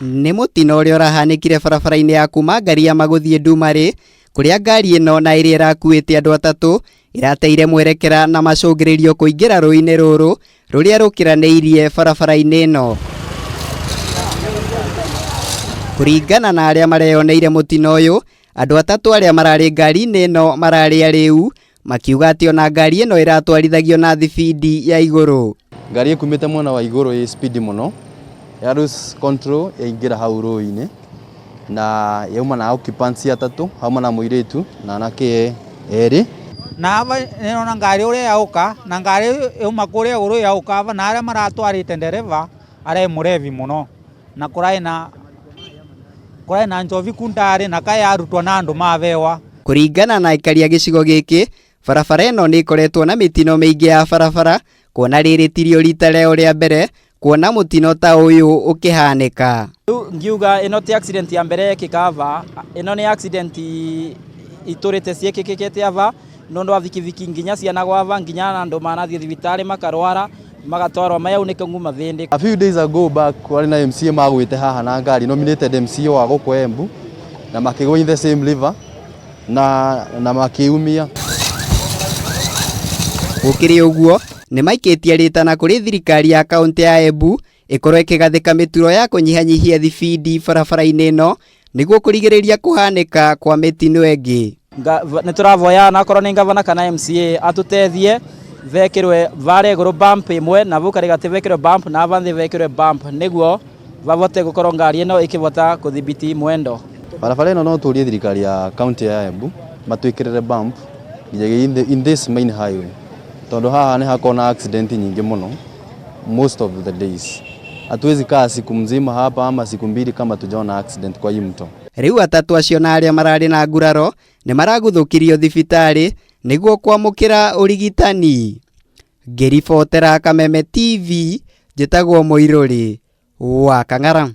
Nĩ mũtino ũrĩa ũrahanĩkire barabara-inĩ ya kuma Ngariama gũthiĩ Ndumarĩ, kũrĩa ngari ĩno na ĩrĩa ĩrakuĩte andũ atatũ ĩrateire mwerekera na macũngĩrĩrio kũingĩra rũĩ-inĩ rũrũ rũrĩa rũkiranĩirie barabara-inĩ ĩno. Kũringana na arĩa mareyoneire mũtino ũyũ, andũ atatũ arĩa mararĩ ngari-inĩ ĩno mararĩ arĩu, makiuga atĩ ona ngari ĩno ĩratwarithagio na thibindi ya igũrũ. Ngari ĩkumĩte mwena wa igũrũ ĩ speed mũno, ya lose control yaingĩra hau rũĩ-inĩ na yauma na occupants atatũ hamwe na mũirĩtu na anake erĩ. Na hava nĩona ngari ũrĩa yauka na ngari yauma kũrĩa igũrũ yauka hava na arĩa maratwarĩte ndereva arĩ mũrevi mũno na kũrĩ na njovi kundari na kaya arutwo na andũ mavewa. Kũringana na aikari a gĩcigo gĩkĩ, barabara ĩno nĩ ĩkoretwo na mĩtino mĩingĩ ya barabara, kuona rĩrĩ tirio rita rĩao rĩa mbere kuona mũtino ta ũyũ ũkĩhanĩka. Ngiuga ĩno ti accident ya mbere ĩkĩkava, ĩno nĩ accident itũrĩte ciĩkĩkĩte ava, nĩũndũ wa vikiviki nginya ciana gwava nginya andũ manathiĩ thibitarĩ makarwara magatwarwo mayaunĩke nguma thĩndĩ. A few days ago back kwarĩ na MCA magwĩte haha na ngari nominated MCA wa gũkũ Embu na makĩgwa in the same river na makiumia. Gũkĩrĩ ũguo, nĩ maikĩtie rĩtana kũrĩ thirikari ya kaunti ya Embu ĩkorwo ĩkĩgathĩka mĩturo ya kũnyihanyihia thibindi barabara-inĩ ĩno nĩguo kũrigĩrĩria kũhanĩka kwa mĩtino ĩngĩ. Nĩ tũravoya nakorwo nĩ ngavana kana MCA atũteithie vekĩrwe varĩa igũrũ bump ĩmwe na vau karĩgatĩ vekĩrwe bump na avathĩ vekĩrwe bump nĩguo vavote gũkorwo ngari ĩno ĩkĩvota kũthibiti mwendo. Barabara ĩno no tũrie thirikari ya kaunti ya Embu matwĩkĩrĩre bump in this main highway, tondũ haha nĩ hakoragwo na accident nyingĩ mũno most of the days. Hatuwezi kaa siku mzima hapa ama siku mbili kama tujaona accident kwa hii mto. Rĩu atatũ acio na arĩa mararĩ na nguraro nĩ maraguthũkirio thibitarĩ nĩguo kwamũkĩra ũrigitani. Ngĩribotera Kameme TV, njĩtagwo Mũirũrĩ wa Kang'ara.